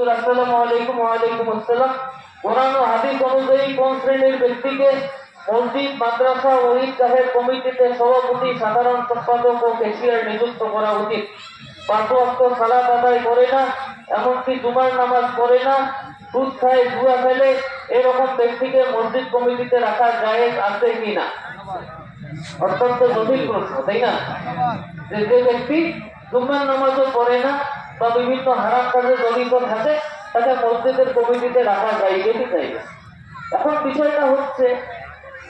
হুজুর আসসালামু আলাইকুম। ওয়ালাইকুম আসসালাম। কোরআন ও হাদিস অনুযায়ী কোন শ্রেণীর ব্যক্তিকে মসজিদ, মাদ্রাসা ও ঈদগাহের কমিটিতে সভাপতি, সাধারণ সম্পাদক ও ক্যাশিয়ার নিযুক্ত করা উচিত? 5 ওয়াক্ত সালাত আদায় করে না, এমনকি জুমার নামাজ পড়ে না, সুদ খায়, জুয়া খেলে, এরকম ব্যক্তিকে মসজিদ কমিটিতে রাখা জায়েজ আছে কিনা? অত্যন্ত জটিল প্রশ্ন, তাই না? যে ব্যক্তি জুম্মার নামাজও পড়ে না বা বিভিন্ন হারাম কাজে জড়িত থাকে, তাকে মসজিদের কমিটিতে রাখা যায়, এটি চাইবে। এখন বিষয়টা হচ্ছে,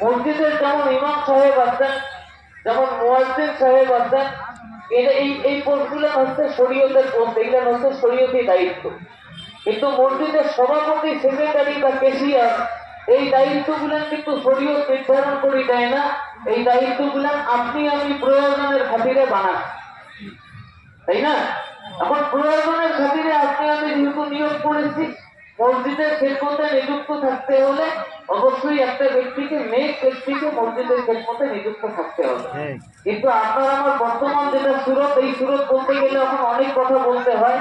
মসজিদের যেমন ইমাম সাহেব আছেন, যেমন মুয়াজ্জিন সাহেব আছেন, এই পোস্টগুলো হচ্ছে শরীয়তের পোস্ট, এগুলো হচ্ছে শরীয়তি দায়িত্ব। কিন্তু মসজিদের সভাপতি, সেক্রেটারি বা ক্যাশিয়ার, এই দায়িত্বগুলো কিন্তু শরীয়ত নির্ধারণ করে দেয় না। এই দায়িত্বগুলো আপনি আমি প্রয়োজনের খাতিরে বানান, তাই না? এখন প্রয়োজনের খাতিরে আপনি আমি যেহেতু নিয়োগ করেছি, মসজিদের খেদমতে নিযুক্ত থাকতে হলে অবশ্যই একটা ব্যক্তিকে, নেক ব্যক্তিকে মসজিদের খেদমতে নিযুক্ত থাকতে হবে। কিন্তু আপনার আমার বর্তমান যেটা সুরত, এই সুরত বলতে গেলে এখন অনেক কথা বলতে হয়।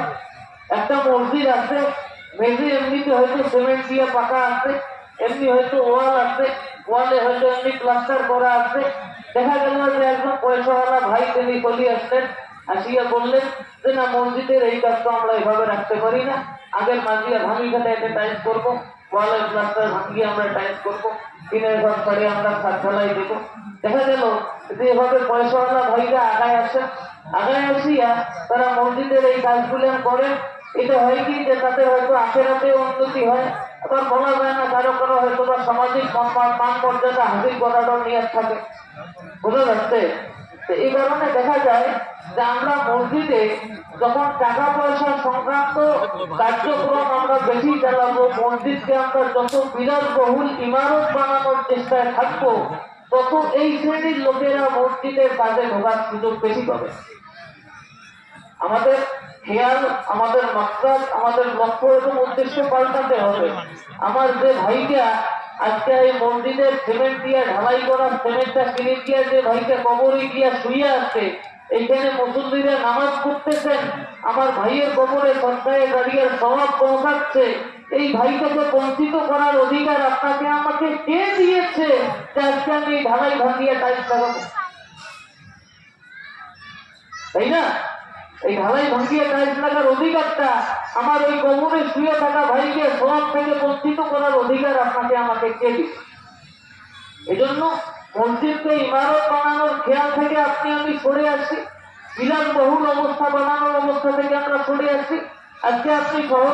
একটা মসজিদ আছে, মেঝে এমনিতে হয়তো সিমেন্ট দিয়ে পাকা আছে, এমনি হয়তো ওয়াল আছে, ওয়ালে হয়তো এমনি প্লাস্টার করা আছে। দেখা গেল যে একজন পয়সাওয়ালা ভাই তিনি চলে আসলেন, আসিয়া বললেন যে না, মসজিদের এই কাজটা আমরা এভাবে রাখতে পারি না, আগের মাঝিয়া ভাঙি খাতে একটা টাইস করবো, ওয়ালের প্লাস্টার ভাঙিয়ে আমরা টাইস করবো, টিনের ঘর ছাড়িয়ে আমরা ছাদ ঢালাই দেবো। দেখা গেল যে এভাবে পয়সাওয়ালা ভাইরা আগায় আসেন, আগায় আসিয়া তারা মসজিদের এই কাজগুলো করেন। এটা হয় কি যে তাদের হয়তো আখেরাতে উন্নতি হয়, আবার বলা যায় না কারো কারো হয়তো বা সামাজিক মান মর্যাদা হাসিল করাটাও নিয়ে থাকে, বোঝা যাচ্ছে? এই কারণে দেখা যায় যে আমরা মসজিদে যখন টাকা পয়সা সংক্রান্ত কার্যক্রম আমরা বেশি চালাবো, মসজিদকে আমরা যত বিলাসবহুল ইমারত বানানোর চেষ্টায় থাকবো, তত এই শ্রেণীর লোকেরা মসজিদের কাজে ঢোকার সুযোগ বেশি পাবে। আমাদের খেয়াল, আমাদের মাকসাদ, আমাদের লক্ষ্য এবং উদ্দেশ্য পাল্টাতে হবে। আমার যে ভাইটা আজকে এই মসজিদের সিমেন্ট দিয়ে ঢালাই করা সিমেন্টটা কিনে দিয়ে যে ভাইটা কবরে গিয়া শুয়ে আছে, এইখানে মুসল্লিরা নামাজ পড়তেছেন, আমার ভাইয়ের কবরে সন্ধ্যায় দাঁড়িয়ে স্বভাব পৌঁছাচ্ছে, এই ভাইটাকে বঞ্চিত করার অধিকার আপনাকে আমাকে কে দিয়েছে যে আজকে আমি ঢালাই ভাঙিয়ে টাইলস লাগাবো? তাই না? এই ঢালাই ভাঙিয়ে টাইলস লাগার অধিকারটা আমার ওই কবরে শুয়ে থাকা ভাইকে সব থেকে বঞ্চিত করার অধিকার আপনাকে আমাকে কে দিচ্ছে? এজন্য মসজিদকে ইমারত বানানোর খেয়াল থেকে আপনি আমি সরে আসি, বিলাসবহুল অবস্থা বানানোর অবস্থা থেকে আমরা সরে আসি। আজকে আপনি শহর